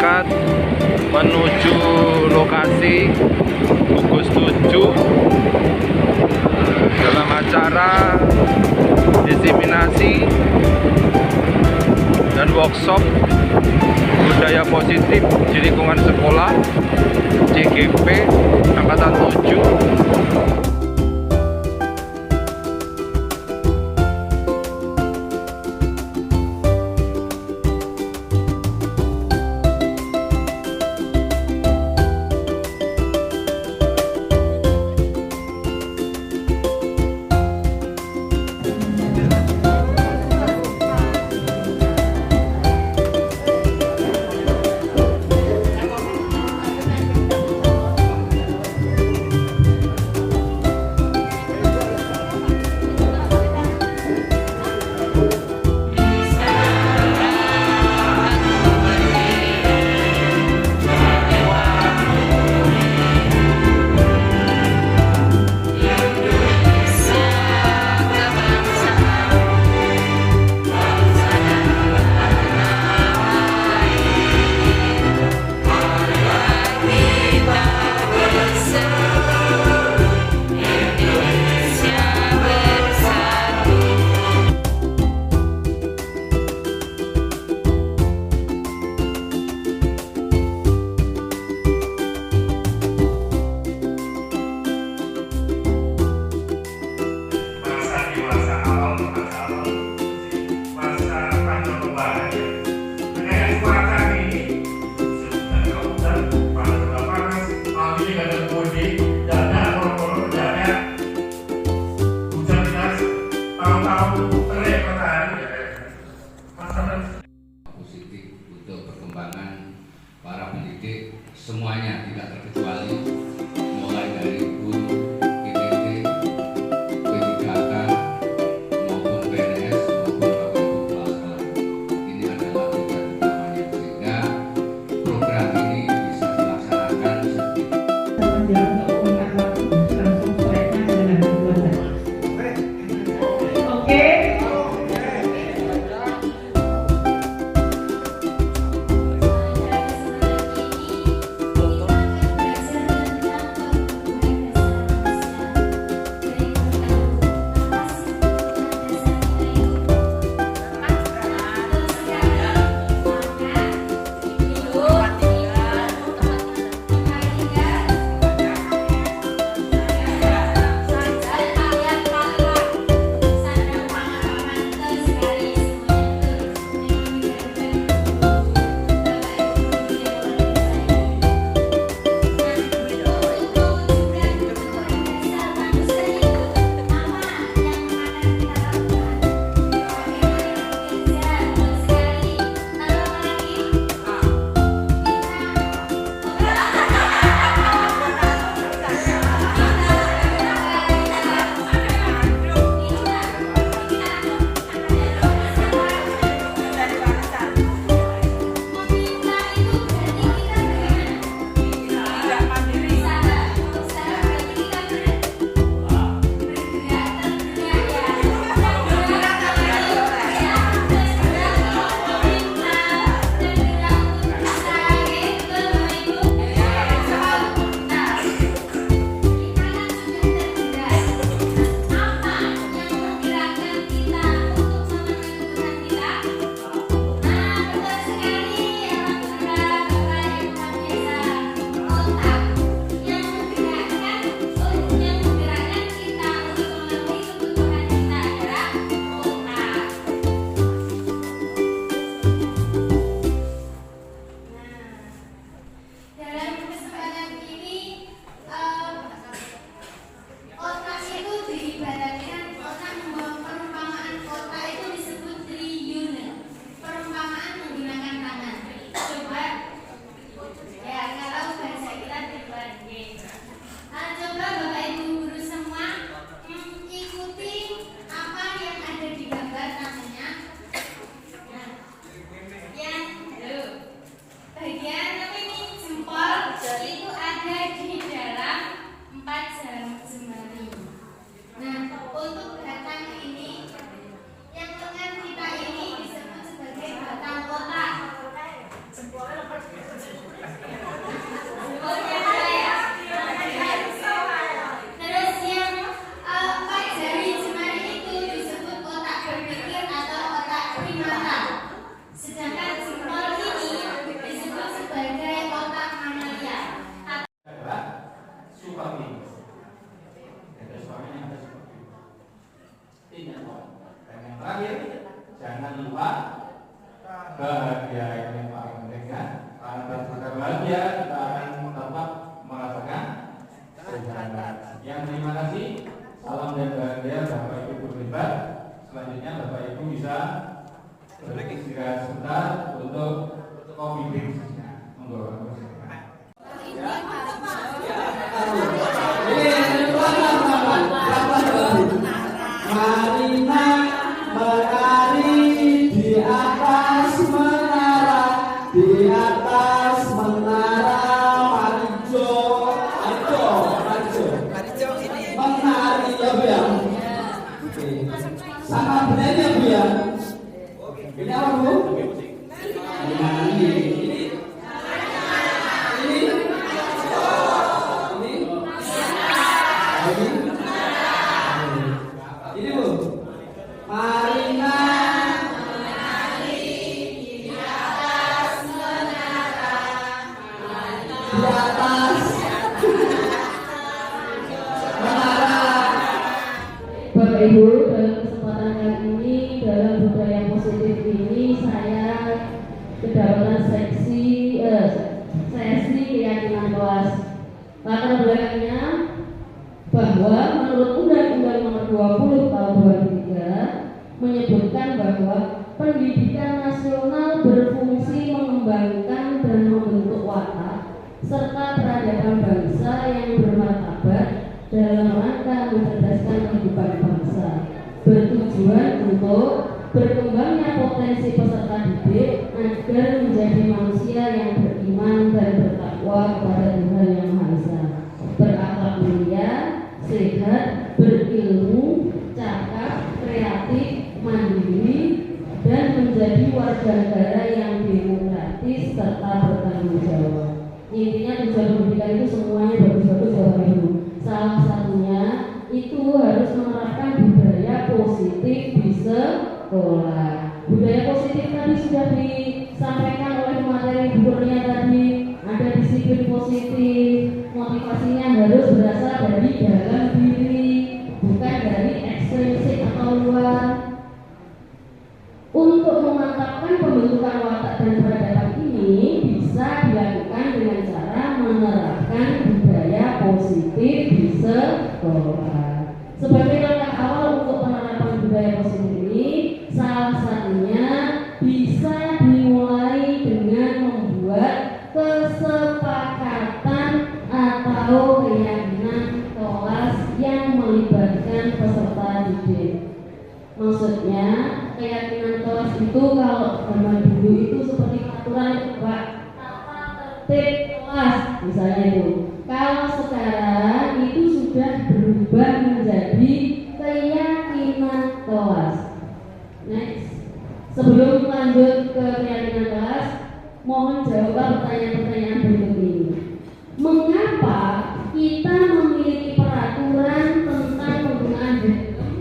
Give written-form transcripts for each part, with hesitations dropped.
berangkat menuju lokasi gugus 7 dalam acara diseminasi dan workshop budaya positif di lingkungan sekolah CGP Angkatan 7. Positif untuk perkembangan para pendidik semuanya tidak terkecuali, mulai dari guru, PTT, P3K maupun PNS maupun bapak ibu kepala sekolah. Ini adalah tugas utamanya sehingga program ini bisa dilaksanakan Ibu, dalam kesempatan kali ini dalam budaya positif ini saya kedaulatan sesi keyakinan kelas. Latar belakangnya bahwa menurut Undang-Undang Nomor 20 Tahun 2003 menyebutkan bahwa pendidikan nasional berfungsi mengembangkan dan membentuk watak serta peradaban bangsa yang bermartabat dalam rangka mencerdaskan kehidupan bangsa, bertujuan untuk berkembangnya potensi peserta didik agar menjadi manusia yang beriman dan bertakwa kepada Tuhan Yang Maha Esa, berakhlak mulia, sehat, berilmu, cakap, kreatif, mandiri, dan menjadi warga negara yang demokratis serta bertanggung jawab. Intinya tujuan pendidikan itu semuanya bagus-bagus Bapak Ibu. Salah satunya itu harus menerapkan budaya positif di sekolah. Budaya positif tadi sudah disampaikan oleh materi Bu Kurnia tadi. Ada disiplin positif, motivasinya harus berasal dari dalam diri, bukan dari ekstrinsik atau luar. Untuk memantapkan pembentukan watak dan peradaban ini bisa dilakukan dengan cara menerapkan budaya positif di sekolah. Sebagai langkah awal untuk penerapan budaya positif ini, salah satunya bisa dimulai dengan membuat kesepakatan atau keyakinan kelas yang melibatkan peserta didik. Maksudnya keyakinan kelas itu kalau zaman dulu itu seperti aturan Pak, tata tertib kelas misalnya itu. Kalau sekarang itu sudah berubah menjadi keyakinan kelas. Next. Sebelum lanjut ke keyakinan kelas, mohon jawab pertanyaan-pertanyaan berikut ini. Mengapa kita memiliki peraturan tentang penggunaan helm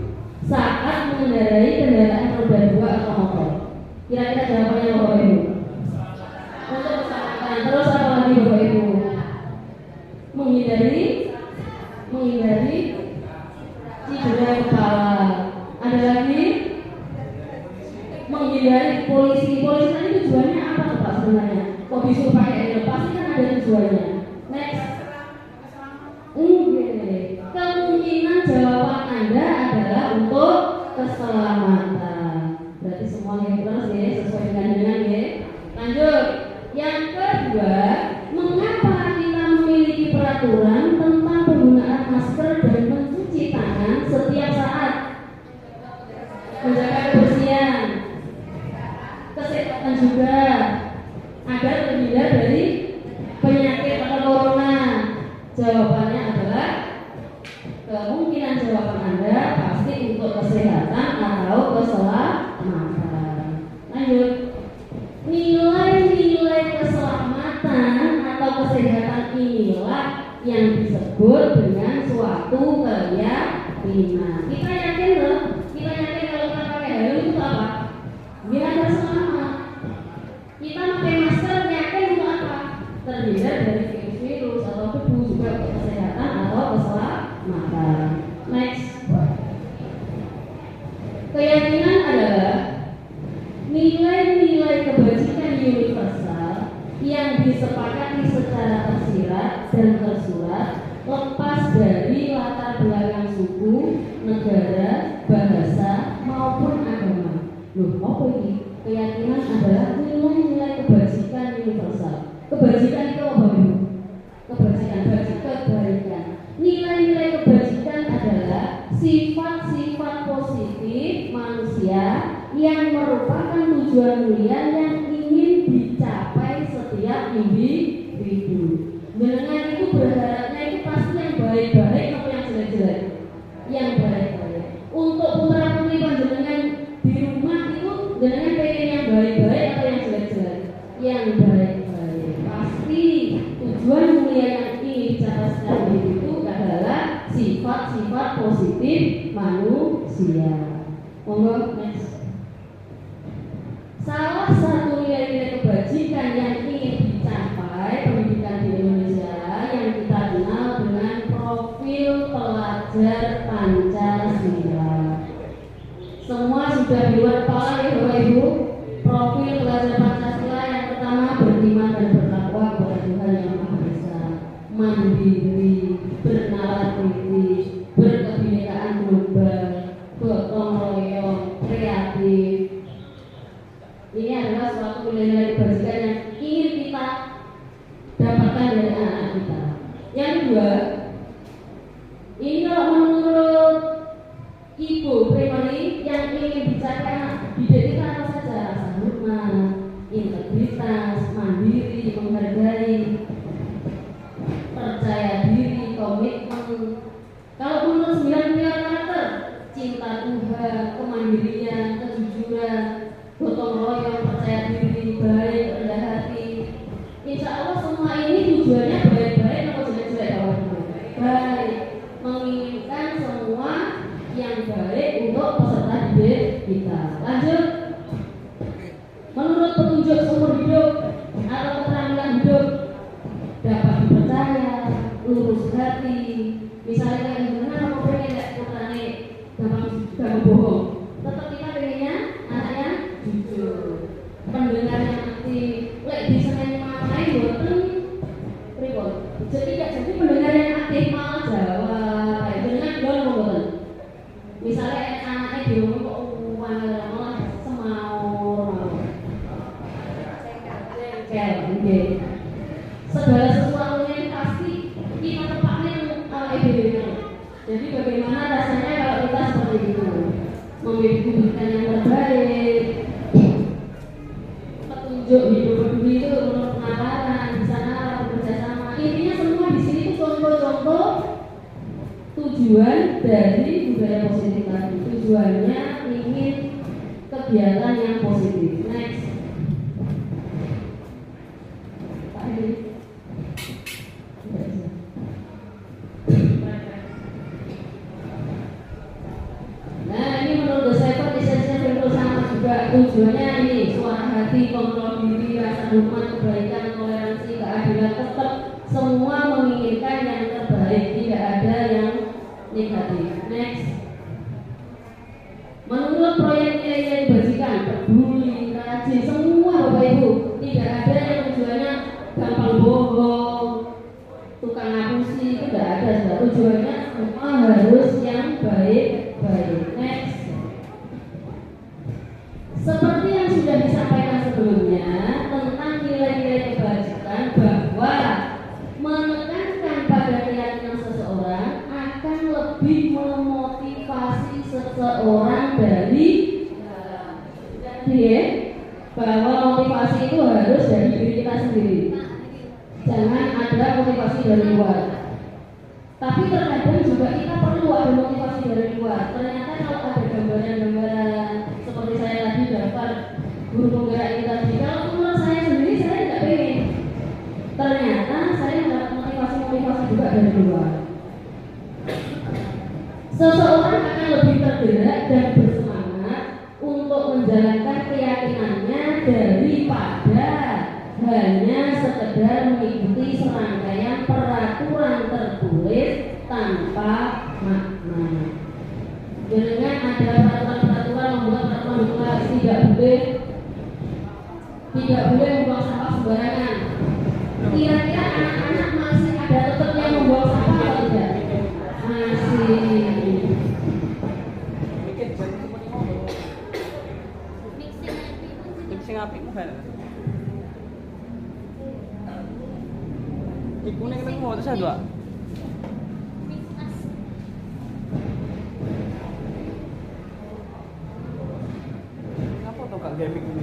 saat mengendarai kendaraan roda 2 atau motor? Kira-kira jawabannya Bapak Ibu? Untuk keselamatan. Terus apa lagi Bapak Ibu? Menghindari cedera kepala. Ada lagi? Menghindari polisi. Polisi tadi tujuannya apa tuh Pak sebenarnya? Kok disuruh pakai helm? Pasti kan ada tujuannya. Next. Kemungkinan jawaban Anda adalah untuk keselamatan. Berarti semuanya terus ya, sesuai dengan ya. Lanjut. Yang kedua, mengapa kita memiliki peraturan tentang penggunaan masker dan mencuci tangan setiap saat? Menjaga kebersihan, kesehatan juga, agar terhindar dari penyakit atau corona. Jawabannya adalah kemungkinan jawaban Anda pasti untuk kesehatan atau keselamatan. Lanjut. Nilai-nilai keselamatan atau kesehatan inilah yang disebut dengan suatu keyakinan. Kita yakin loh, kita yakin kalau kita pakai helm itu apa? Biar selamat. Kita pakai masker yakin untuk apa? Terhindar dari virus atau debu, juga untuk kesehatan atau keselamatan. Next. Keyakinan adalah nilai-nilai kebajikan universal yang disepakati secara tersirat dan tersurat, lepas dari latar belakang suku, negara, bahasa maupun agama. Loh, apa ini? Keyakinan adalah nilai-nilai kebajikan universal. Kebajikan itu apa dulu? Kebajikan, kebaikan. Nilai-nilai kebajikan adalah sifat-sifat positif manusia yang merupakan tujuan mulia yang ingin dicapai setiap individu. Dengan itu berharapnya itu pasti yang baik-baik atau yang jelek-jelek? Yang baik-baik. Untuk putra-putri panjenengan di rumah itu jenengan pengen yang baik-baik atau yang jelek-jelek? Yang baik-baik. Pasti tujuan mulia yang ingin dicapai setiap individu adalah sifat-sifat positif manusia. Monggo next. Salah satu nilai-nilai kebajikan yang ingin dicapai pendidikan di Indonesia yang kita kenal dengan profil pelajar Pancasila. Semua sudah di luar kepala ya Bapak Ibu. Profil pelajar Pancasila yang pertama, beriman dan bertakwa kepada Tuhan Yang Maha Esa, mandiri, bernalar kritis, berkebinekaan global, gotong royong, kreatif. Ini adalah suatu nilai-nilai kebajikan yang ingin kita dapatkan dari anak-anak kita. Yang kedua, ini kalau menurut Ibu Primary yang ingin bicara didik apa saja? Rasa hormat, integritas, mandiri, menghargai, percaya diri, komitmen. Kalau menurut 9 pilar karakter, cinta Tuhan, kemandirian, kejujuran, gotong royong, percaya diri, baik, rendah hati. Insya Allah semua ini tujuannya baik-baik atau jelek-jelek Bapak Ibu? Baik, menginginkan semua yang baik untuk peserta didik kita. Lanjut. Menurut petunjuk seumur hidup atau keterampilan hidup, dapat dipercaya, lurus hati. Misalnya kayak gimana kamu pengen kayak putrane gampang bohong, tetap kita pengennya anaknya jujur, pendengar yang aktif. Lek di Senin main boten pripun? Jadi pendengar yang aktif malah jawab. Kayak dengan gol boten. Misalnya anaknya diomong kok malah semaur. Oke. Segala sesuatunya ini pasti kita tepatnya idealnya. Jadi bagaimana rasanya kalau kita seperti itu, memberikan yang terbaik, petunjuk hidup peduli itu menurut penalaran, bisa nalar, bekerja sama. Intinya semua di sini itu contoh-contoh tujuan dari budaya positif tadi. Tujuannya ingin kegiatan yang positif. Next. Nah ini menurut saya esensinya bentuk sama juga. Tujuannya ini suara hati, kontrol diri, rasa hormat, kebaikan, toleransi, keadilan, tetap semua menginginkan yang terbaik, tidak ada yang negatif. Next. Menurut proyek nilai-nilai kebajikan, peduli, rajin, semua Bapak Ibu, tidak ada yang tujuannya gampang bohong, tukang ngapusi, itu tidak ada. Tujuannya semua harus yang baik-baik. Next. Seperti yang sudah disampaikan sebelumnya tentang nilai-nilai kebajikan, bahwa menekankan pada keyakinan seseorang akan lebih memotivasi seseorang dari bahwa motivasi itu harus dari diri kita sendiri. Jangan ada motivasi dari luar. Tapi terkadang juga kita perlu ada motivasi dari luar. Ternyata kalau ada gambaran-gambaran seperti saya tadi daftar guru penggerak ini tadi, kalau menurut saya sendiri saya tidak pengen. Ternyata saya mendapat motivasi juga dari luar. Seseorang akan lebih tergerak dan bersemangat untuk menjalankan keyakinannya daripada hanya sekedar mengikuti serangkaian peraturan tertulis tanpa makna. Dengan ada peraturan-peraturan membuat peraturan jelas, tidak boleh membuang sampah sembarangan. Kira-kira anak-anak masih ada tetap yang membuang sampah atau tidak? Masih. Sing apikmu kan. Iku ning ketemu terus ada. Apa to Kak Gepik ini?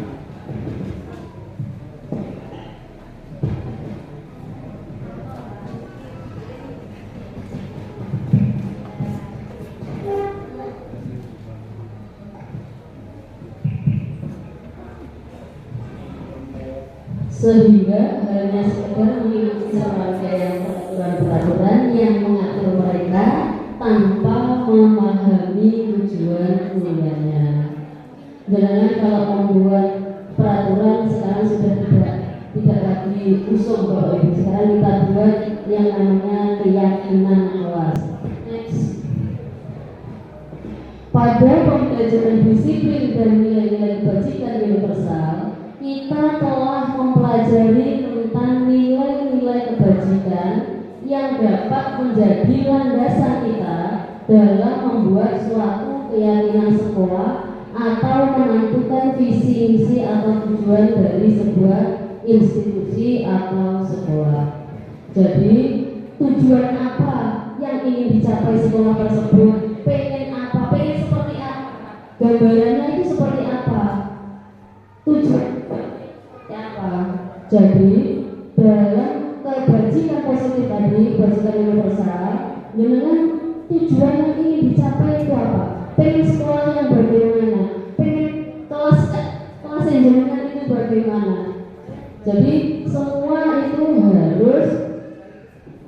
Sehingga hanya sekedar mengikuti serangkaian peraturan-peraturan yang mengatur mereka tanpa memahami tujuan kemuliaannya. Jangan kalau membuat peraturan sekarang sudah tidak lagi usung Bapak Ibu. Sekarang kita buat yang namanya keyakinan kelas. Next. pada pembelajaran disiplin dan nilai-nilai kebajikan universal, kita telah mempelajari tentang nilai-nilai kebajikan yang dapat menjadi landasan kita dalam membuat suatu keyakinan sekolah atau menentukan visi misi atau tujuan dari sebuah institusi atau sekolah. Jadi tujuan apa yang ingin dicapai sekolah tersebut? Pengen apa? Pengen seperti apa? Gambarannya itu seperti apa? Tujuan seperti apa? Jadi dalam kebajikan positif tadi, kebajikan universal, dengan tujuan yang ingin dicapai itu apa? Pengen sekolah yang bagaimana? Pengen kelas yang jenengan itu bagaimana? Jadi semua itu harus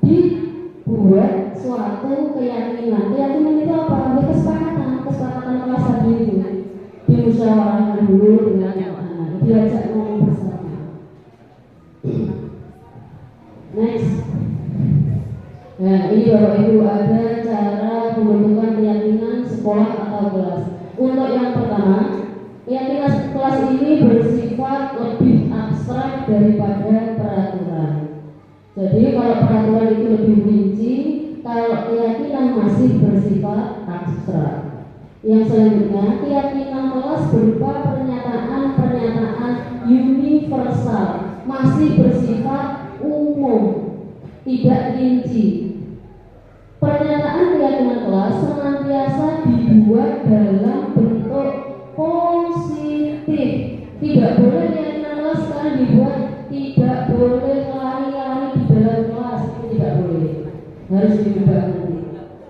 dibuat suatu keyakinan. Keyakinan itu apa? Kesepakatan kelas tadi itu dimusyawarahkan dulu dengan anak-anak, diajak ngomong bersama. Next. Nah, ini Bapak Ibu ada cara pembentukan keyakinan sekolah atau kelas. Untuk yang pertama, keyakinan kelas ini bersifat lebih abstrak daripada peraturan. Jadi kalau peraturan itu lebih rinci, kalau keyakinan masih bersifat abstrak. Yang selanjutnya, keyakinan kelas berupa pernyataan-pernyataan universal, masih bersifat umum, tidak rinci. Pernyataan keyakinan kelas senantiasa dibuat dalam bentuk positif. Tidak boleh keyakinan kelas sekarang dibuat tidak boleh lari-lari di dalam kelas, itu tidak boleh. Harus diubah nanti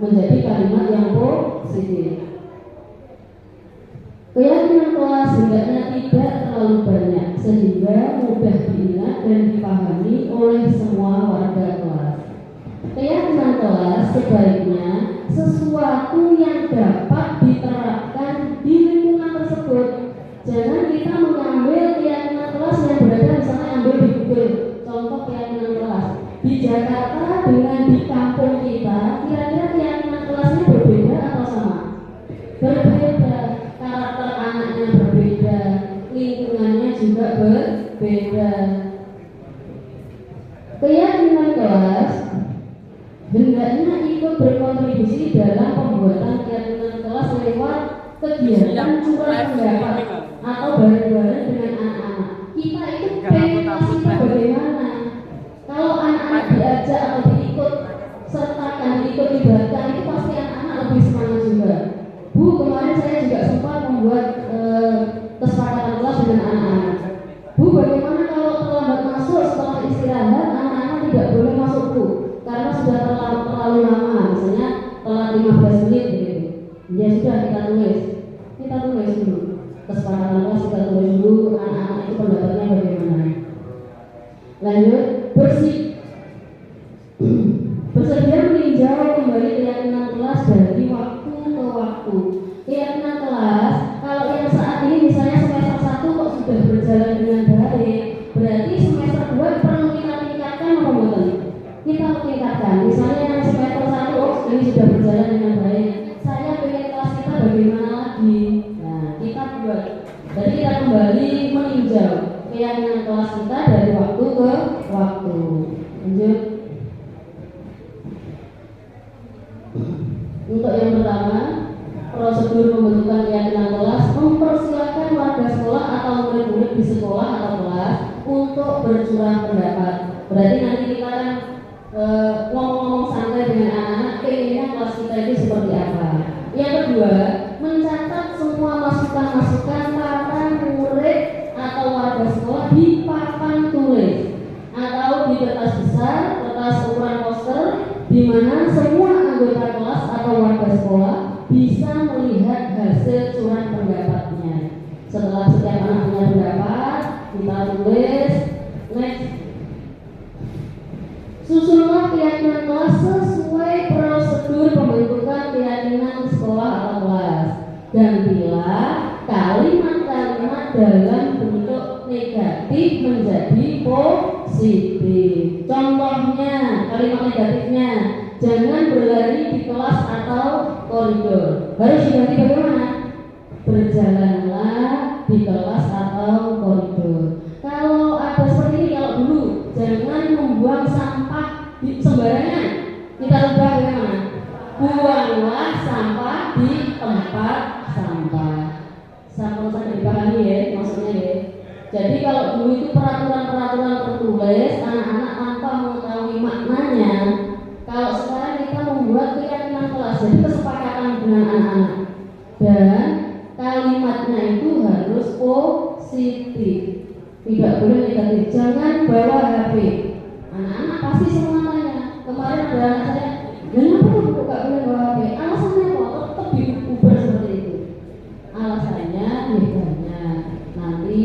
menjadi kalimat yang positif. Keyakinan kelas hendaknya tidak terlalu banyak sehingga mudah diingat dan dipahami oleh semua warga kelas. Keyakinan kelas sebaiknya sesuatu yang dapat diterapkan di lingkungan tersebut. Jangan kita mengambil keyakinan kelas yang berada misalnya ambil di Google, contoh keyakinan kelas di Jakarta dengan di kampung kita, kira-kira keyakinan kelasnya berbeda atau sama? Berbeda. Karakter anaknya berbeda, lingkungannya juga berbeda. Keyakinan kelas hendaknya ikut berkontribusi dalam pembuatan keyakinan kelas lewat kegiatan curah pendapat atau bareng-bareng dengan anak-anak. Kita itu pengen kelas kita bagaimana? Kalau anak-anak diajak atau diikut sertakan, diikut libatkan, itu pasti anak-anak lebih semangat juga. Bu, kemarin saya juga sempat membuat kesepakatan kelas dengan anak-anak. Bu, bagaimana kalau terlambat masuk setelah istirahat, anak-anak tidak boleh masuk Bu, karena sudah terlalu lama, misalnya telat 15 menit gitu. Ya sudah kita tulis dulu. Kesepakatan kelas kita tulis dulu, anak-anak itu pendapatnya bagaimana. Lanjut, bersedia meninjau kembali keyakinan kelas dari waktu ke waktu. Keyakinan kelas, kalau yang saat ini misalnya semester 1 kok sudah berjalan dengan baik, berarti semester 2 perlu kita tingkatkan atau bukan? Kita tingkatkan. Misalnya yang semester 1 ini sudah berjalan dengan baik, saya pengen kelas kita bagaimana lagi? Nah, kita buat. Jadi kita kembali meninjau keyakinan kelas kita dari waktu ke waktu. Lanjut. Untuk yang pertama, prosedur pembentukan keyakinan kelas, mempersilakan warga sekolah atau murid-murid di sekolah atau kelas untuk bercurah pendapat. Berarti nanti kita kan ngomong-ngomong santai dengan anak-anak, pengennya kelas kita itu seperti apa. Yang kedua, mencatat semua masukan-masukan para murid atau warga sekolah di papan tulis atau di kertas besar, kertas ukuran poster, di mana semua anggota kelas atau warga sekolah bisa melihat hasil curah pendapatnya. Setelah setiap anak punya pendapat, kita tulis. Next, susunlah keyakinan kelas sesuai prosedur pembentukan keyakinan sekolah atau kelas. Dan bila kalimat-kalimat dalam bentuk negatif menjadi positif. Contohnya, kalimat negatifnya, jangan berlari di kelas atau koridor. Harus diganti bagaimana? Berjalanlah di kelas atau koridor. Kalau ada seperti ini, kalau dulu jangan membuang sampah di sembarangan. Kita ubah bagaimana? Buanglah sampah di tempat sampah. Sama-sama dipahami ya, maksudnya ya. Jadi kalau dulu itu peraturan-peraturan tertulis, anak-anak tanpa mengetahui maknanya. Kalau sekarang kita membuat keyakinan kelas, jadi kesepakatan dengan anak-anak. Dan kalimatnya itu harus positif, tidak boleh negatif. Jangan bawa HP. Anak-anak pasti semua tanya. Kemarin ada anak saya, kenapa kok gak boleh bawa HP? Alasannya kok tetap diubah seperti itu. Alasannya banyak. Nanti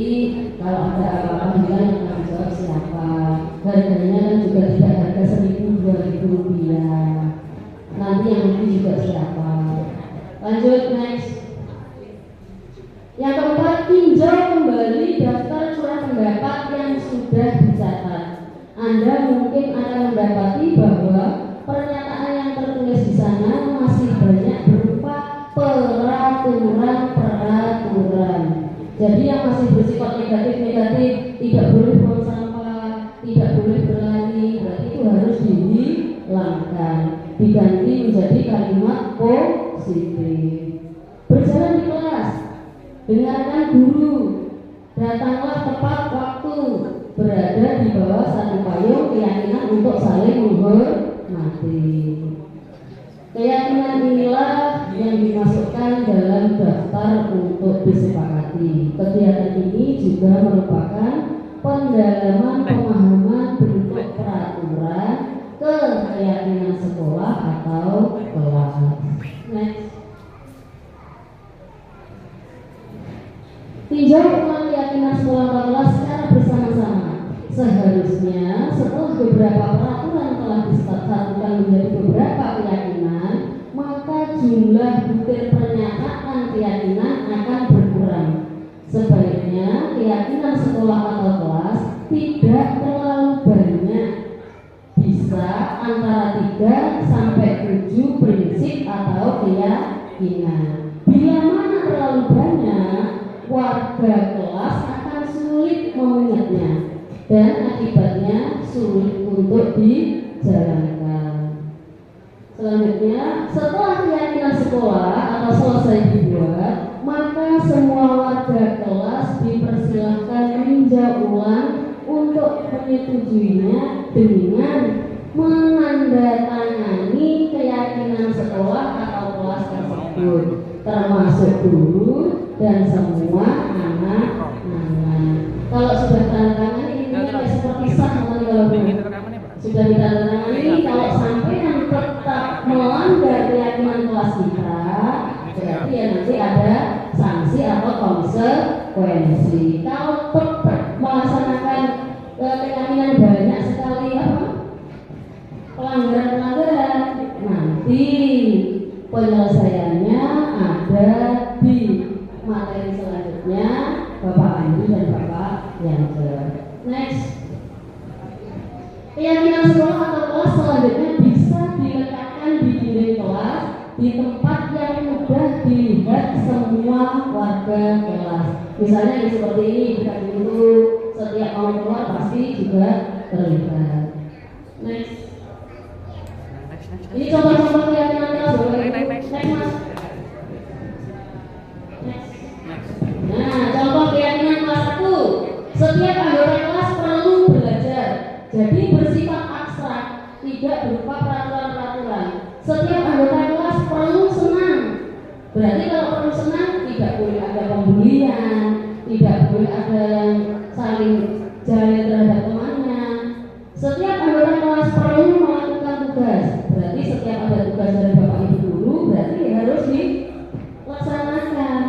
kalau ada apa-apa bilang yang akan jawab siapa. Harganya kan juga tidak harga 1.000-2.000 rupiah. Nanti yang nanti juga siapa. Lanjut next. Yang keempat, tinjau kembali daftar surat pendapat yang sudah dicatat. Anda mungkin akan mendapati bahwa pernyataan yang tertulis di sana masih banyak berupa peraturan. Jadi yang masih bersifat negatif, tidak boleh buang sampah, tidak boleh berlari, berarti itu harus dihilangkan, diganti menjadi kalimat positif. Berjalan di kelas, dengarkan guru, datanglah tepat waktu, berada di bawah satu payung, keyakinan untuk saling menghormati. Keyakinan inilah yang dimasukkan dalam daftar untuk disepakati. Kegiatan ini juga merupakan pendalaman pemahaman bentuk peraturan ke keyakinan sekolah atau kelas. Next. Tinjau ulang keyakinan sekolah atau kelas secara bersama-sama. Seharusnya setelah beberapa peraturan telah disatukan menjadi beberapa keyakinan, maka jumlah butir pernyataan keyakinan akan berkurang. Sebaiknya keyakinan sekolah atau kelas tidak terlalu banyak, bisa antara 3 sampai 7 prinsip atau keyakinan. Bila mana terlalu banyak, warga kelas akan sulit mengingatnya dan akibatnya sulit untuk dijalankan. Selanjutnya, setelah keyakinan sekolah atau selesai dibuat, maka semua warga kelas dipersilahkan meninjau ulang untuk menyetujuinya dengan menandatangani keyakinan sekolah atau kelas tersebut, termasuk guru dan semua anak-anak. Kalau sudah tanda tangan ini seperti sah, kalau sudah ditandatangani, kalau sampai yang tetap melanggar keyakinan kelas kita, berarti ya nanti ada sanksi atau konsekuensi. Kalau tetap melaksanakan keyakinan banyak sekali pelanggaran, nanti penyelesaiannya ada di materi selanjutnya, Bapak Andi dan Bapak Yancer. Next. Keyakinan sekolah atau kelas selanjutnya bisa diletakkan di dinding kelas di tempat yang mudah dilihat semua warga kelas. Misalnya seperti ini, dekat pintu, setiap orang keluar pasti juga terlihat. Next. Ini contoh-contoh keyakinan kelas. Next, Mas. Nah, contoh keyakinan kelas 1. Setiap anggota kelas perlu belajar. Jadi bersifat abstrak, tidak berupa peraturan-peraturan. Setiap anggota kelas perlu senang. Berarti kalau perlu senang, tidak boleh ada pembulian, tidak boleh ada yang saling jahil terhadap temannya. Setiap anggota kelas perlu melakukan tugas. Berarti setiap ada tugas dari Bapak Ibu guru, berarti harus dilaksanakan.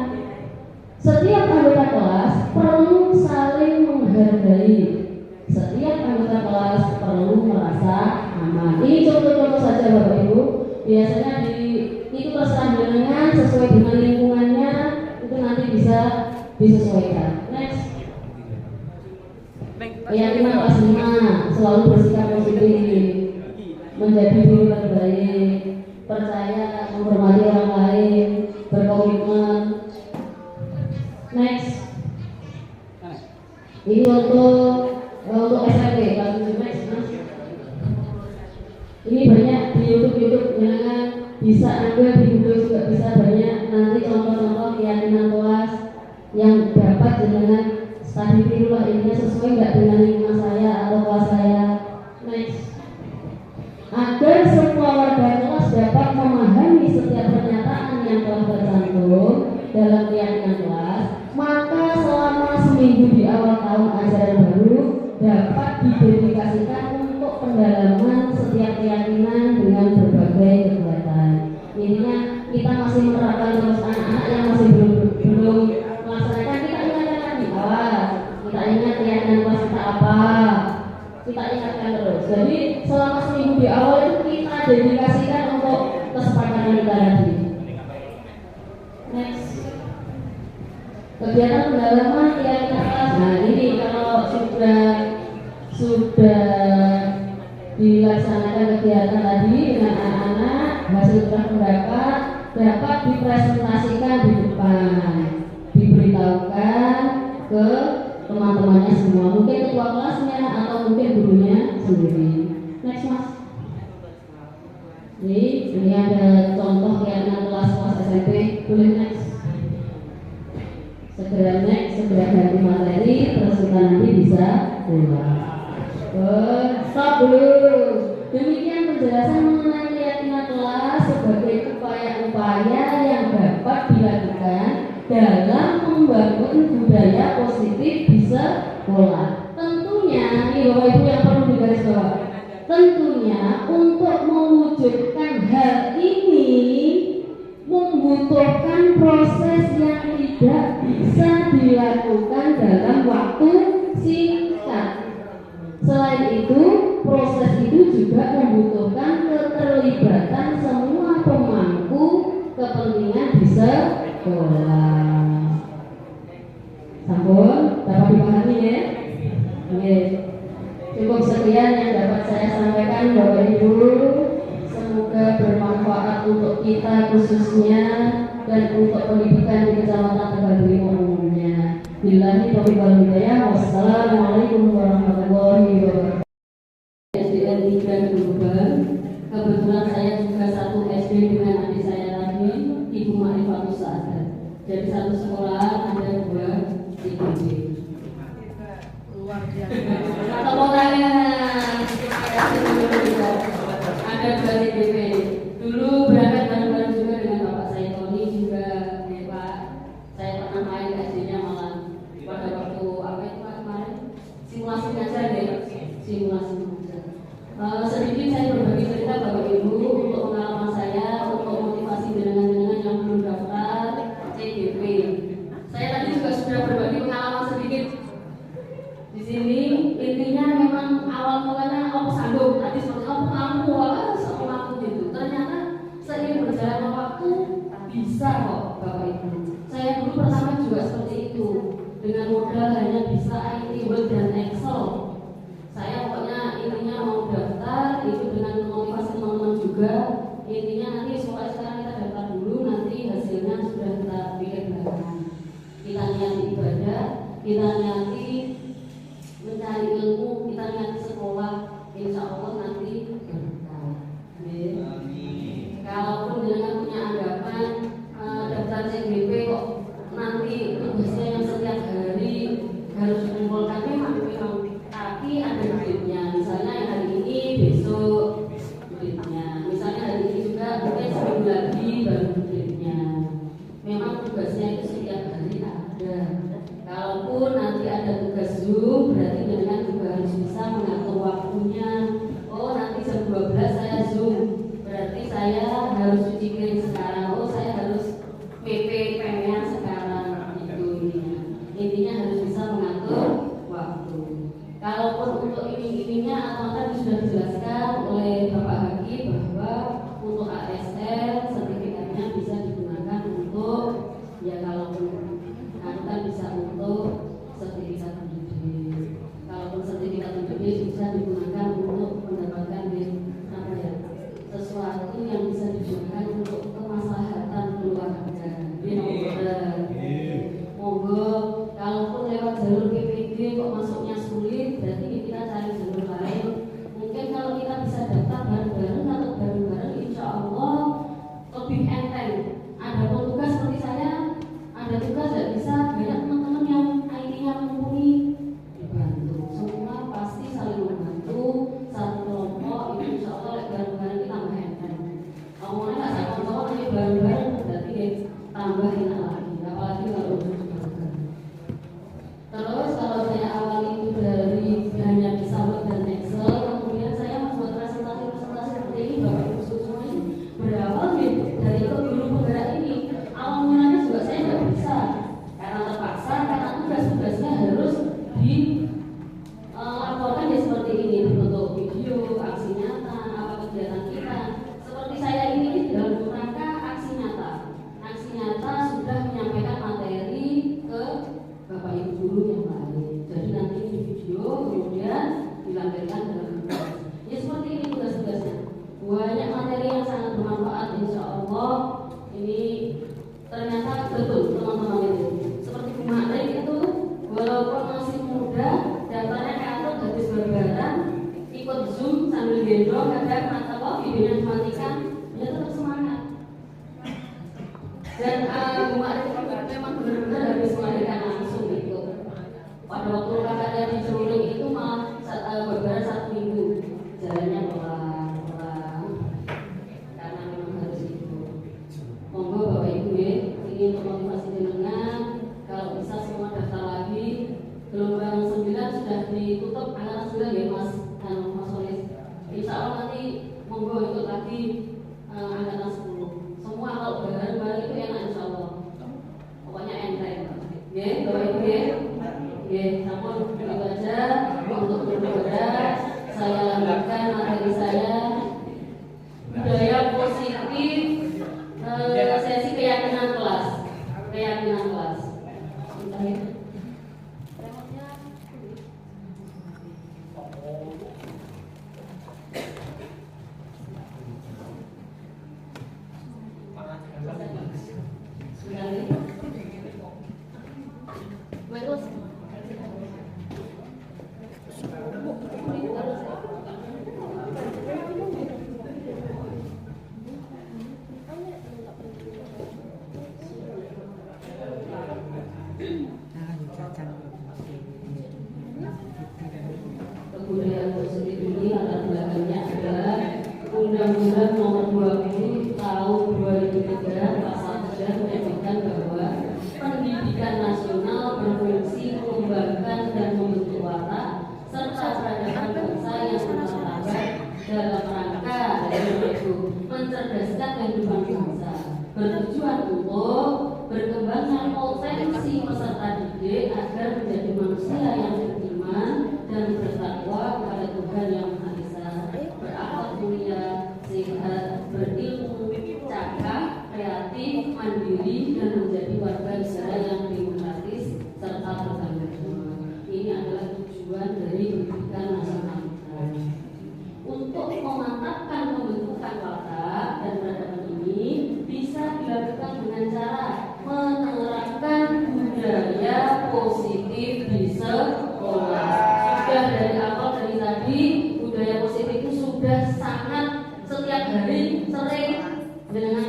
Setiap anggota kelas perlu saling menghargai. Setiap anggota kelas perlu merasa aman. Ini contoh-contoh saja Bapak Ibu. Biasanya itu terserah dengan sesuai dengan lingkungannya, itu nanti bisa disesuaikan. Next. Keyakinan kelas 5, selalu bersikap positif, menjadi diri terbaik, percaya bisa Anda di Google juga bisa banyak nanti contoh-contoh keyakinan kelas yang dapat dengan studi tirulah ini sesuai nggak dengan lingkungan saya atau kelas saya. Next, agar semua warga kelas dapat memahami setiap pernyataan yang telah tercantum dalam keyakinan kelas, maka selama seminggu di awal tahun ajaran baru dapat didedikasikan untuk pendalaman setiap keyakinan dengan berbagai kegiatan. Intinya kita masih menerapkan terus anak-anak yang masih belum melaksanakan, kita ingatkan lagi, kita ingat keyakinan kelas kita apa, kita ingatkan terus. Jadi selama seminggu di awal itu kita dedikasikan untuk kesepakatan kita tadi. Next, kegiatan pendalaman keyakinan kelas. Nah ini kalau sudah dilaksanakan kegiatan tadi dengan anak-anak, hasil pendapat dapat dipresentasikan di depan, diberitahukan ke teman-temannya semua, mungkin ketua kelasnya atau mungkin gurunya sendiri. Next mas, ini ada contoh keyakinan kelas SMP, boleh next. Segera next, segera ganti materi, terus kita nanti bisa pulang. Stop dulu. Demikian penjelasan mengenai keyakinan kelas sebagai upaya-upaya yang dapat dilakukan dalam membangun budaya positif di sekolah. Tentunya, ini Bapak Ibu yang perlu digarisbawahi. Tentunya untuk mewujudkan hal ini membutuhkan proses yang tidak bisa dilakukan dalam waktu singkat. Selain itu, proses itu juga membutuhkan keterlibatan semua pemangku kepentingan di sekolah. Sampun, dapat dipahami ya? Oke. Cukup sekian yang dapat saya sampaikan Bapak Ibu. Semoga bermanfaat untuk kita khususnya dan untuk pendidikan di Kecamatan Tegaluri umumnya. Billahi taufiq wal hidayah. Wassalamualaikum warahmatullahi wabarakatuh. SDN 3 Tuban. Kebetulan saya juga satu SD dengan adik saya lagi, Ibu Marifatus Sa'adat. Jadi satu sekolah ada 2 IPB. Luar biasa. Tepuk tangan. Ada 2 IPB. Dulu berangkat bareng-bareng juga dengan Bapak saya Tony juga, ya Pak. Saya pernah main ke SD-nya malah pada waktu apa itu Pak kemarin? Simulasi ngajar deh. Simulasi ngajar. Sedikit saya berbagi cerita Bapak Ibu untuk pengalaman saya untuk motivasi jenengan-jenengan yang belum daftar CGP. Saya tadi juga sudah berbagi pengalaman sedikit di sini. Intinya memang awal mulanya aku sanggup tadi seperti aku mampu aku gitu. Ternyata seiring berjalannya waktu bisa kok Bapak Ibu. Saya dulu pertama juga seperti itu, dengan modal hanya bisa IT, Word dan Excel. Saya pokoknya intinya mau daftar itu dengan motivasi teman-teman juga. Intinya nanti sekarang kita daftar dulu, nanti hasilnya sudah kita pikir belakangan. Kita niati ibadah, kita niati mencari ilmu, kita niati sekolah, insya Allah nanti berkah. Kalaupun dengan punya anggapan daftar CGP kok nanti tugasnya yang setiap hari harus mengumpulkan memang tapi ada duitnya. Misalnya yang hari ini besok duitnya, misalnya hari ini juga mungkin seminggu lagi baru duitnya. Memang tugasnya itu setiap hari ada. Kalaupun nanti ada tugas Zoom, berarti dengan juga harus bisa mengatur waktunya. Oh nanti jam 12 saya Zoom, berarti saya harus cuci piring sekarang. Oh saya harus PP PMN sekarang. Itu intinya harus bisa mengatur waktu. Kalaupun untuk iming-imingnya atau tadi sudah dijelaskan oleh Bapak Haki bahwa untuk ASN sertifikatnya bisa digunakan untuk ya kalaupun kan bisa untuk sertifikat pendidik. Kalaupun sertifikat pendidik bisa digunakan untuk mendapatkan apa ya sesuatu yang bisa digunakan untuk kemaslahatan keluarga. Monggo, kalaupun lewat jalur PPD kok masuknya sulit, berarti kita cari jalur lain. Mungkin kalau kita bisa daftar bareng-bareng atau bareng-bareng, insya Allah tambah enak lagi, apalagi kalau udah dimakan. Terus kalau saya awali itu dari hanya bisa Word dan Excel, kemudian saya membuat presentasi seperti ini, Bapak Ibu semua ini berawal dari guru penggerak ini. Awal mulanya juga saya nggak bisa, karena terpaksa, karena tugas-tugasnya harus dilaporkan ya seperti ini, bentuk video, aksi nyata, apa kegiatan kita. Seperti saya ini dalam rangka aksi nyata. Aksi nyata sudah menyampaikan materi ke Bapak Ibu guru yang lain. Jadi nanti di video kemudian dilampirkan dalam tugas. Ya seperti ini tugas-tugasnya. Banyak materi yang sangat bermanfaat, insya Allah. Ini ternyata betul teman-teman itu. Seperti kemarin itu, walaupun masih muda, daftarnya keatur habis berbaran, ikut Zoom sambil gendong, kadang atau videonya dimatikan, dia tetap semangat. Dan kemarin itu memang benar-benar habis melahirkan langsung itu. Pada waktu kakaknya di Juling itu malah berbaran 1 minggu, jalannya pelan-pelan, karena memang harus itu. Monggo Bapak Ibu ya, ini untuk motivasi jenengan. Kalau bisa semua daftar lagi. Gelombang 9 sudah ditutup, angkatan 9 ya Mas Solis. Insya Allah nanti monggo ikut lagi angkatan 10. Semua kalau bareng-bareng itu enak insya Allah. Pokoknya enteng. Ya, Bapak Ibu ya. Ya, namun begitu aja untuk berbeda. Saya lanjutkan materi saya. Budaya positif, sesi keyakinan kelas. Keyakinan kelas. Bentar ya. Kebudayaan positif ini latar belakangnya adalah Undang-Undang Nomor 20 Tahun 2003 Pasal 3 menyebutkan bahwa pendidikan nasional berfungsi mengembangkan dan membentuk watak serta peradaban bangsa yang bermartabat dalam rangka yaitu mencerdaskan kehidupan bangsa, bertujuan untuk berkembangnya potensi peserta didik agar menjadi manusia yang beriman dan bertakwa kepada Tuhan yang Maha Esa, berakhlak mulia, sehat, berilmu, cakap, kreatif, mandiri, dan menjadi warga negara yang demokratis serta beragama. Ini adalah tujuan dari pendidikan nasional kita. Untuk memantapkan pembentukan watak dan peradaban ini bisa dilakukan dengan cara menerapkan budaya positif di sekolah. Sudah dari awal dari tadi, budaya positif itu sudah sangat setiap hari sering dengan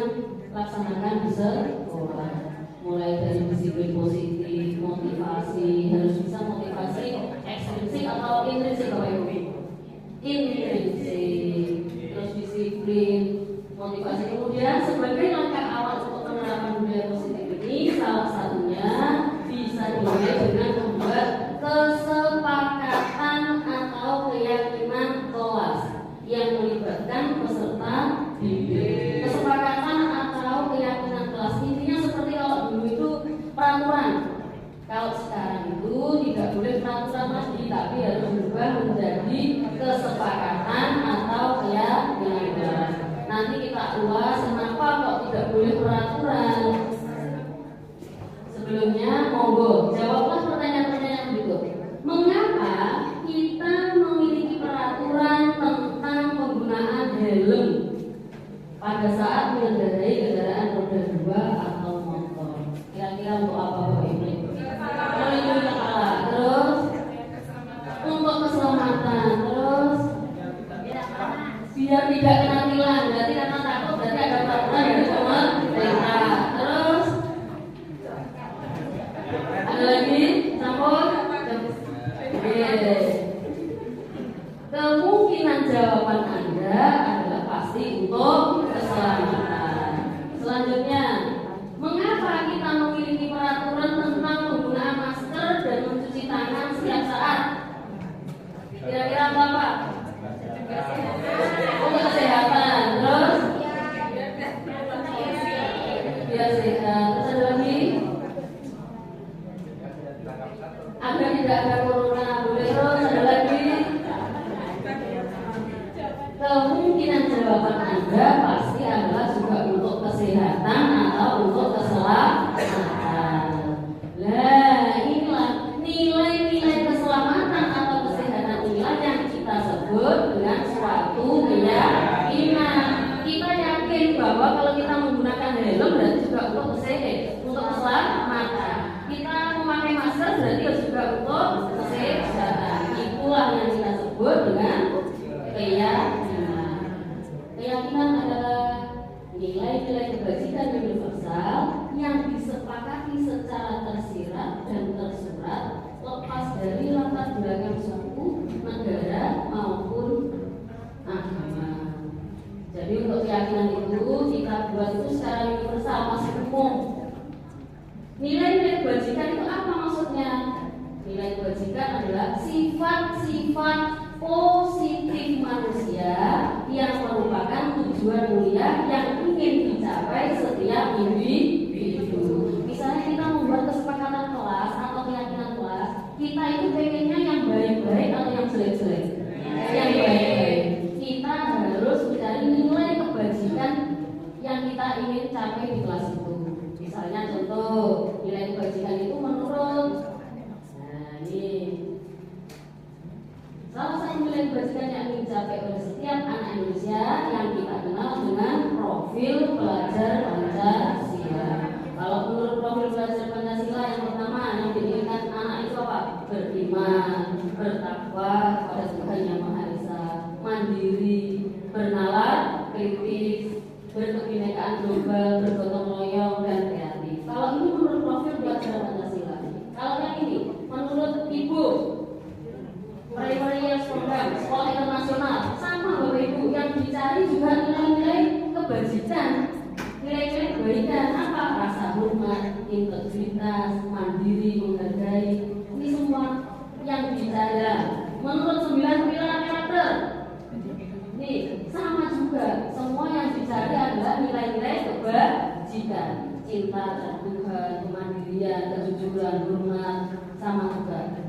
laksanakan di sekolah. Mulai dari disiplin positif, motivasi, harus bisa motivasi ekstrinsik atau intrinsik Bapak Ibu. Intrinsik, terus disiplin, motivasi. Kemudian sebagai langkah awal untuk penerapan budaya positif ini, salah satunya bisa dimulai dengan membuat kesepakatan atau keyakinan kelas yang melibatkan peserta didik. Kesepakatan atau keyakinan kelas intinya seperti kalau dulu itu peraturan. Kalau sekarang itu tidak boleh peraturan lagi, tapi harus berubah menjadi kesepakatan atau keyakinan kelas. Nanti kita ulas kenapa kok tidak boleh peraturan. Sebelumnya, monggo jawablah pertanyaan-pertanyaan berikut. Mengapa kita memiliki peraturan tentang penggunaan helm pada saat mengendarai kendaraan roda 2 atau motor? Kira-kira untuk apa Bapak Ibu? Melindungi kepala, terus untuk keselamatan, terus biar tidak kena tilang. Berarti karena takut, berarti ada peraturan dari pemerintah. Terus ada lagi, campur. Kemungkinan jawaban Anda adalah pasti untuk keselamatan. Selanjutnya, mengapa yakin bahwa kalau kita menggunakan helm berarti juga untuk keselamatan. Kita memakai masker berarti juga untuk kesehatan. Itulah yang kita sebut dengan keyakinan. Keyakinan adalah nilai-nilai kebajikan universal yang disepakati secara tersirat dan tersurat lepas dari latar belakang suku, negara maupun agama. Jadi untuk keyakinan itu kita buat itu secara universal, masih umum. Nilai-nilai kebajikan itu apa maksudnya? Nilai kebajikan adalah sifat-sifat positif manusia yang merupakan tujuan mulia yang ingin dicapai setiap individu. Misalnya kita membuat kesepakatan kelas atau keyakinan kelas, kita itu pengennya yang baik-baik atau yang jelek-jelek? Yang baik-baik. Kita harus mencari nilai kebajikan yang kita ingin capai di kelas itu. Misalnya contoh, nilai kebajikan itu menurut salah satu nilai kebajikan yang ingin dicapai oleh setiap anak Indonesia yang kita kenal dengan profil pelajar Pancasila. Kalau menurut profil pelajar Pancasila yang pertama yang diinginkan anak itu apa? Beriman, bertakwa kepada Tuhan Yang Maha Esa, mandiri, bernalar, kritis, berkebinekaan global, bergotong royong dan kreatif. Kalau ini menurut profil pelajar Pancasila. Kalau yang ini menurut Ibu Primary Program Sekolah Internasional, sama Bapak Ibu, yang dicari juga nilai-nilai kebajikan, nilai-nilai kebaikan apa? Rasa hormat, integritas, mandiri, menghargai. Ini semua yang dicari. Menurut 9 pilar karakter, ini sama juga. Semua yang dicari adalah nilai-nilai kebajikan, cinta terhadap Tuhan, kemandirian, kejujuran, hormat, sama juga.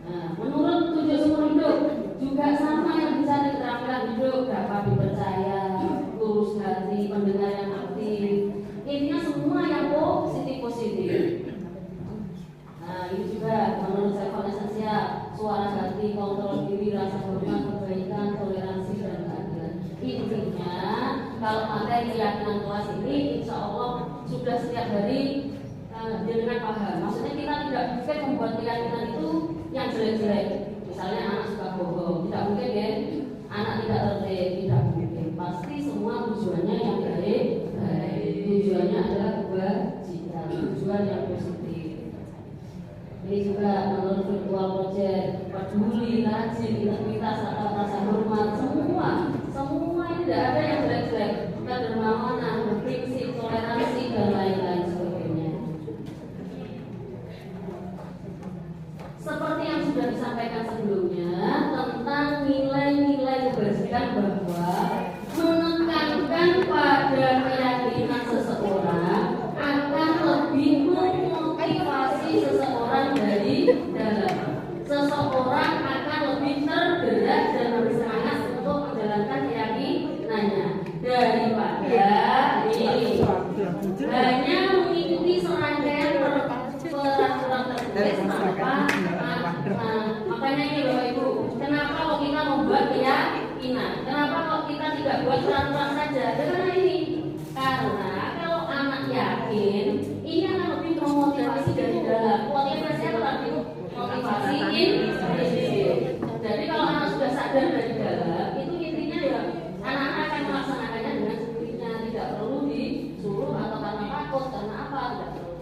Nah, menurut 7 seumur hidup juga sama yang bisa diterapkan hidup, dapat dipercaya, lurus hati, pendengar yang aktif. Intinya semua yang positif. Nah, ini juga menurut saya esensial, suara hati, kontrol diri, rasa hormat, kebaikan, toleransi dan keadilan. Intinya kalau materi keyakinan kelas ini insya Allah sudah setiap hari dengan paham. Maksudnya kita tidak bisa membuat keyakinan itu yang jelek-jelek. Misalnya anak suka bohong, tidak mungkin ya. Anak tidak tertib, tidak mungkin. Pasti semua tujuannya yang baik. Tujuannya adalah kebajikan, tujuan yang positif. Ini juga menurut virtual project, peduli, rajin, integritas, atau rasa hormat, semua ini tidak ada yang jelek-jelek. Kedermawanan, berprinsip, toleransi dan lain-lain sebagainya. Seperti yang sudah disampaikan sebelumnya tentang nilai-nilai kebajikan bahwa menekankan pada keyakinan seseorang akan lebih memotivasi seseorang dari dalam. Seseorang akan lebih tergerak dan bersemangat untuk menjalankan keyakinannya daripada ini hanya mengikuti serangkaian peraturan tertulis tanpa. Makanya ini Bapak Ibu, kenapa kalau kita membuat keyakinan? Kenapa kalau kita tidak buat peraturan saja? Karena ini, karena kalau anak yakin, ini akan lebih memotivasi dari dalam. Motivasi apa tadi? Motivasi intrinsik. Jadi kalau anak sudah sadar dari dalam, itu intinya ya anak-anak akan melaksanakannya dengan sendirinya, tidak perlu disuruh atau karena takut, karena apa? Tidak perlu.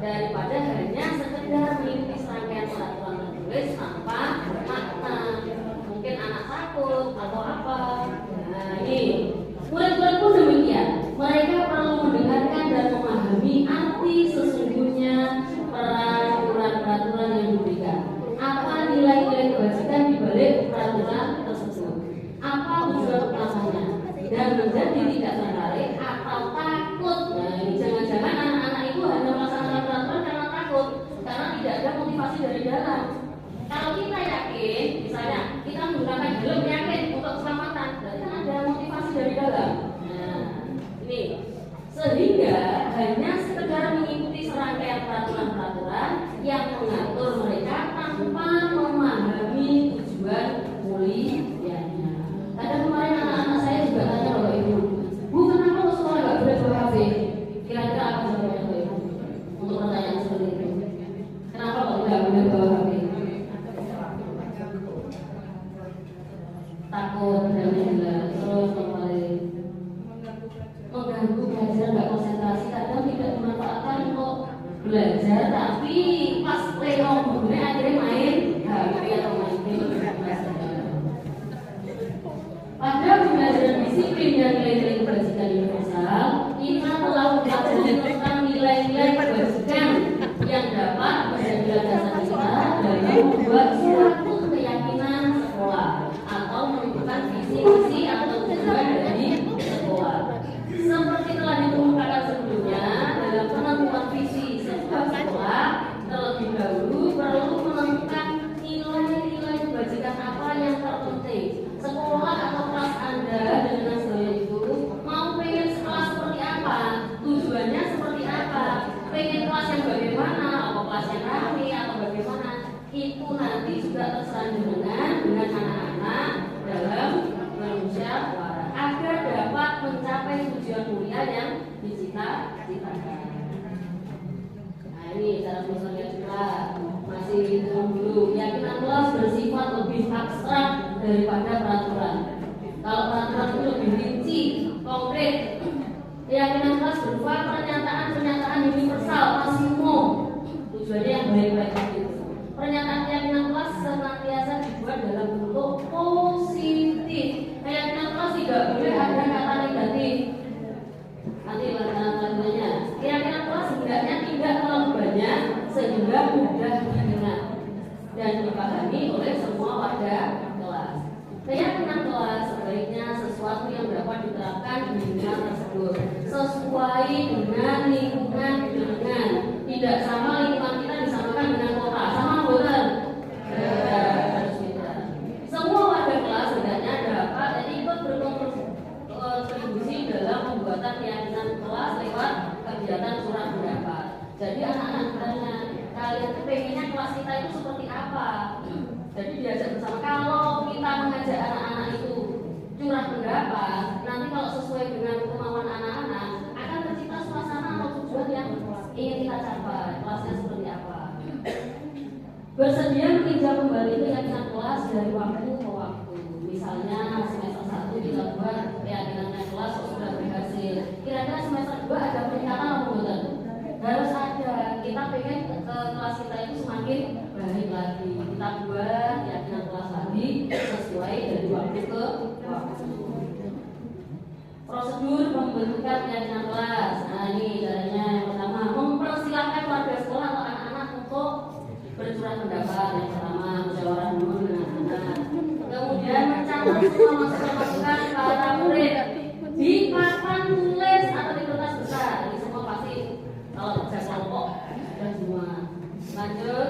Daripada hanya sekedar mengikuti serangkaian peraturan tertulis tanpa makna. Mungkin anak takut atau apa. Nah ini murid-murid pun demikian. Mereka perlu mendengarkan dan memahami arti sesungguhnya peraturan-peraturan yang diberikan. Apa nilai-nilai kebajikan di balik peraturan tersebut? Apa tujuan utamanya? Dan menjadi tidak tertarik atau takut. Nah ini jangan-jangan anak-anak itu hanya melaksanakan peraturan karena takut, karena tidak ada motivasi dari dalam. Kalau kita yakin, misalnya kita menggunakan helm yakin untuk keselamatan, berarti kan ada motivasi dari dalam. Nah ini sehingga hanya sekedar mengikuti serangkaian peraturan-peraturan yang mengatur mereka tanpa memahami tujuan mulianya. Kadang kemarin anak-anak saya juga disiplin dan nilai-nilai kebajikan universal, kita telah mempelajari tentang nilai-nilai kebajikan yang dapat menjadi landasan kita dalam membuat suatu keyakinan sekolah atau menentukan visi-misi atau tujuan dari sekolah. Seperti telah dikemukakan sebelumnya, dalam penentuan visi sebuah sekolah, terlebih dahulu perlu menentukan nilai-nilai kebajikan apa yang terpenting. Sekolah atau kelas Anda dengan sebagainya itu mau pengen sekolah seperti apa, tujuannya seperti apa, pengen kelas yang bagaimana, apa kelas yang rame atau bagaimana, itu nanti juga terserah dengan anak-anak dalam bermusyawarah agar dapat mencapai tujuan mulia yang dicita-citakan. Nah ini cara misalnya juga masih hitung dulu. Keyakinan kelas bersifat lebih abstrak daripada peraturan. Kalau peraturan itu lebih rinci, konkret. Keyakinan kelas berupa pernyataan-pernyataan universal, maksimum. Tujuannya yang baik-baik itu. Pernyataan keyakinan kelas senantiasa dibuat dalam bentuk positif. Keyakinan kelas tidak boleh ada kata negatif. Nanti lanjutannya. Keyakinan kelas hendaknya tidak terlalu banyak sehingga mudah diingat dan dipahami oleh semua warga kelas. Keyakinan kelas sebaiknya sesuatu yang dapat diterapkan di lingkungan tersebut sesuai dengan lingkungan dengan tidak sama lingkungan kita disamakan dengan kota, sama betul. Harus beda. Semua warga kelas hendaknya dapat ikut berkontribusi dalam pembuatan keyakinan kelas lewat kegiatan surat pendapat. Jadi anak-anak bertanya, kalian pengennya kelas kita itu seperti apa? Jadi diajak bersama. Kalau kita mengajak anak-anak itu curah pendapat, nanti kalau sesuai dengan kemauan anak-anak akan tercipta suasana atau tujuan yang ingin kita capai. Kelasnya seperti apa? Bersedia meninjau kembali keyakinan kelas dari waktu ke waktu. Misalnya semester 1 kita buat keyakinannya kelas sudah berhasil. Kira-kira semester 2 ada peningkatan atau bukan? Harus ada. Kita pengen ke kelas kita itu semakin baik lagi. Kita buat keyakinan kelas lagi sesuai dari waktu ke waktu. Prosedur pembentukan keyakinan kelas. Nah ini caranya. Yang pertama, mempersilahkan warga sekolah atau anak-anak untuk bercurah pendapat. Yang pertama, musyawarah dulu dengan anak. Kemudian mencatat semua masukan para murid di papan tulis atau di kertas besar. Ini semua pasti kalau kerja kelompok sudah semua. Lanjut,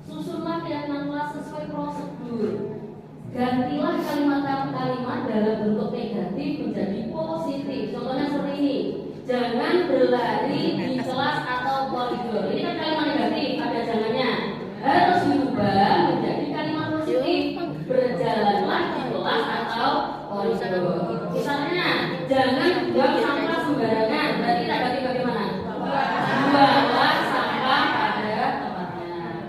susunlah keyakinan kelas sesuai prosedur. Gantilah kalimat-kalimat dalam bentuk negatif menjadi positif. Contohnya seperti ini. Jangan berlari di kelas atau koridor. Ini kan kalimat negatif, ada jangannya. Harus diubah menjadi kalimat positif. Berjalanlah di kelas atau koridor. Misalnya, jangan buang sampah sembarangan. Berarti kita ganti bagaimana? Buanglah sampah pada tempatnya.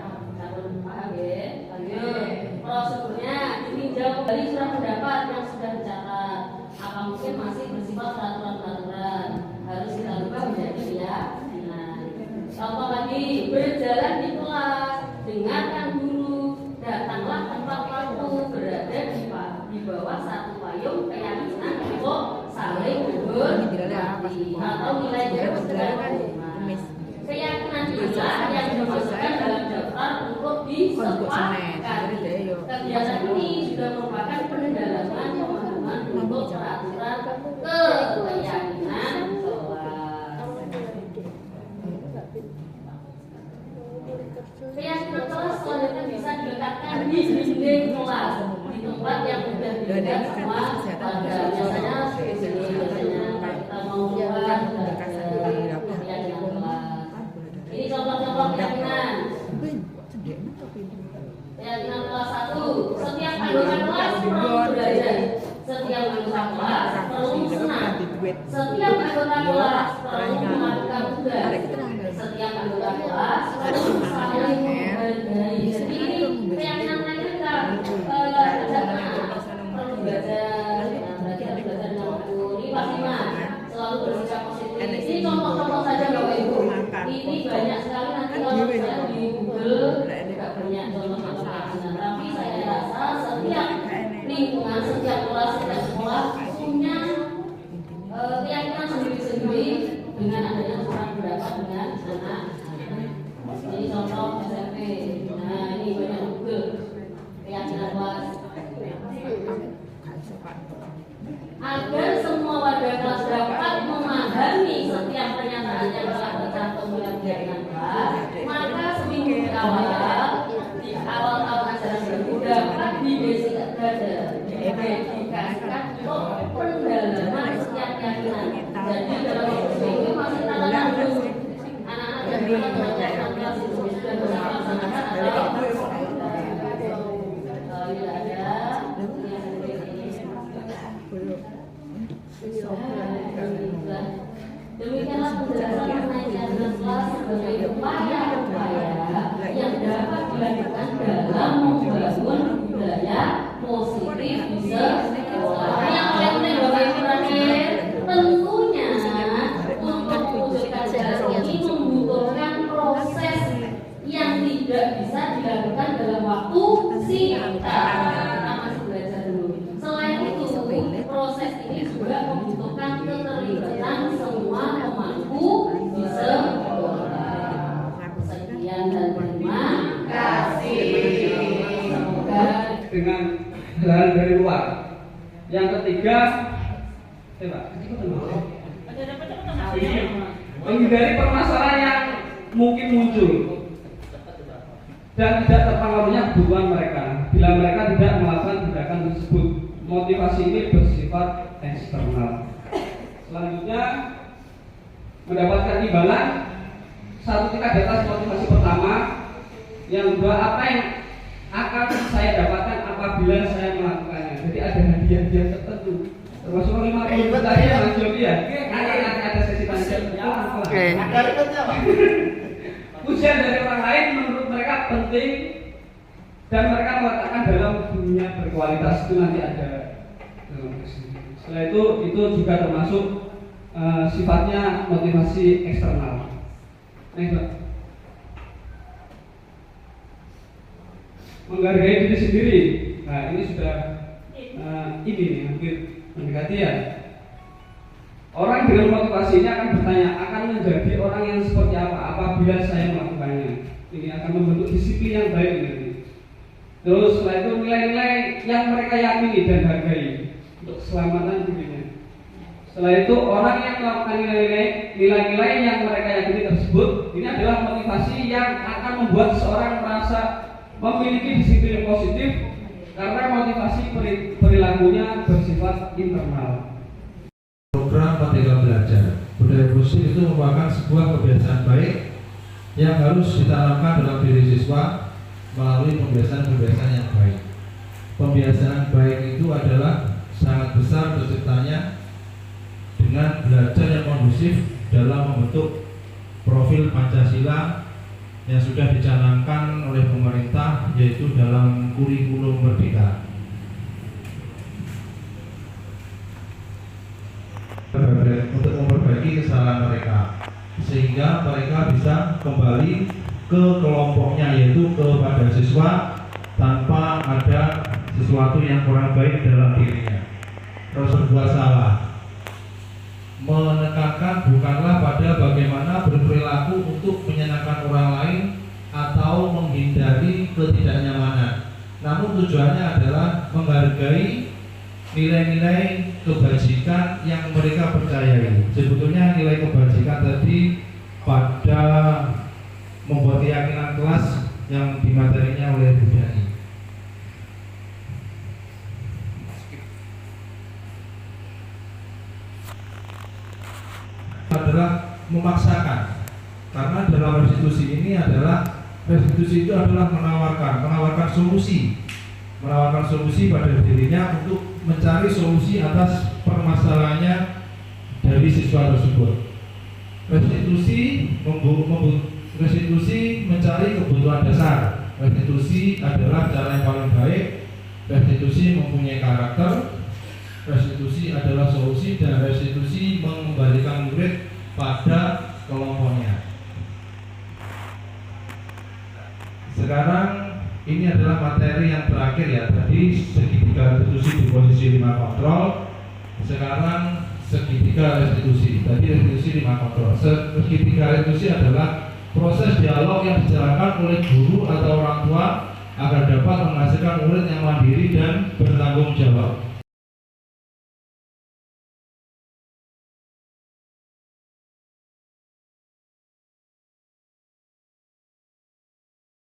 Paham ya? Lanjut. Prosedurnya ditinjau kembali surat pendapat yang sudah dicatat. Apa mungkin masih bersifat peraturan-peraturan? Harus kita ubah menjadi keyakinan. Contoh lagi, berjalan di kelas, dengarkan guru, datanglah tempat waktu, berada di bawah satu payung, keyakinan untuk saling berbagi atau nilai kebajikan. Keyakinan inilah yang dimasukkan dalam daftar untuk disepakati. Kegiatan ini juga merupakan pendalaman pemahaman untuk peraturan keyakinan kelas. Keyakinan kelas selanjutnya bisa diletakkan di dinding kelas, di tempat yang mudah dilihat semua warga. Biasanya di sini, biasanya kita mau buat keyakinan kelas. Ini contoh-contoh keyakinan. Keyakinan kelas 1, setiap anggota kelas perlu belajar. Setiap anggota kelas perlu senang. Setiap anggota kelas perlu melakukan tugas. Setiap anggota kelas perlu saling menghargai. Jadi ini keyakinan kita perlu belajar. Belajar dengan waktu. Ini pasti mah selalu bersikap positif. Ini contoh-contoh saja Bapak Ibu. Ini banyak sekali nanti kalau saya di Google juga banyak contoh-contoh keyakinan. Tapi saya rasa setiap lingkungan, setiap kelas, setiap sekolah punya memahami setiap pernyataan yang telah tercantum dalam jaringan kelas, maka seminggu di awal tahun ajaran baru dapat didedikasikan untuk pendalaman setiap keyakinan. Jadi dalam waktu seminggu masih tantangan dulu. Anak-anak dan teman-teman kelas itu sudah bisa melaksanakan atau tidak ada. Demikianlah penjelasan mengenai jaringan kelas sebagai upaya-upaya yang dapat dilakukan dalam membangun budaya positif di sekolah. Yang paling penting Bapak Ibu terakhir, tentunya untuk mewujudkan jaringan ini membutuhkan proses yang tidak bisa dilakukan dalam waktu singkat. Kita masih belajar dulu. Selain itu, proses ini juga membutuhkan keterlibatan semua pemangku di sekolah. Sekian dan terima kasih. Semoga dengan hal dari luar. Yang ketiga, menghindari permasalahan yang mungkin muncul dan tidak terpengaruhnya kebutuhan mereka bila mereka tidak melakukan tindakan tersebut. Motivasi ini bersifat eksternal. Selanjutnya, mendapatkan imbalan satu tingkat di atas motivasi pertama. Yang kedua, apa yang akan saya dapatkan apabila saya melakukannya. Jadi ada hadiah-hadiah tertentu, termasuk 50 juta ya Mas Jody ya. Nanti ada sesi tanya. Pujian dari orang lain menurut mereka penting dan mereka meletakkan dalam dunia berkualitas, itu nanti ada. Setelah itu juga termasuk sifatnya motivasi eksternal. Menghargai diri sendiri. Nah, ini sudah ini hampir mendekati ya. Orang dengan motivasi ini akan bertanya, akan menjadi orang yang seperti apa apabila saya melakukannya. Ini akan membentuk disiplin yang baik nanti. Terus setelah itu nilai-nilai yang mereka yakini dan hargai untuk keselamatan dirinya. Setelah itu orang yang melakukan nilai-nilai yang mereka yakini tersebut, ini adalah motivasi yang akan membuat seorang merasa memiliki disiplin positif karena motivasi perilakunya bersifat internal. Program Merdeka Belajar budaya positif itu merupakan sebuah kebiasaan baik yang harus ditanamkan dalam diri siswa melalui pembiasaan-pembiasaan yang baik. Pembiasaan baik itu adalah sangat besar terciptanya dengan belajar yang kondusif dalam membentuk profil Pancasila yang sudah dicanangkan oleh pemerintah, yaitu dalam kurikulum Merdeka. Untuk memperbaiki kesalahan mereka sehingga mereka bisa kembali ke kelompoknya, yaitu kepada siswa tanpa ada sesuatu yang kurang baik dalam dirinya. Terus berbuat salah, menekankan bukanlah pada bagaimana berperilaku untuk menyenangkan orang lain atau menghindari ketidaknyamanan, namun tujuannya adalah menghargai nilai-nilai kebajikan yang mereka percayai. Sebetulnya nilai kebajikan tadi pada membuat keyakinan kelas yang dimaterinya oleh Bu Dani. Adalah memaksakan, karena dalam restitusi ini adalah restitusi itu adalah menawarkan solusi pada dirinya untuk mencari solusi atas permasalahannya dari siswa tersebut. Restitusi mencari kebutuhan dasar. Restitusi adalah cara yang paling baik. Restitusi mempunyai karakter. Restitusi adalah solusi, dan restitusi mengembalikan murid pada kelompoknya. Sekarang ini adalah materi yang terakhir ya. Tadi segitiga restitusi di posisi 5 kontrol. Sekarang segitiga restitusi. Tadi restitusi 5 kontrol. Segitiga restitusi adalah proses dialog yang dijalankan oleh guru atau orang tua agar dapat menghasilkan murid yang mandiri dan bertanggung jawab.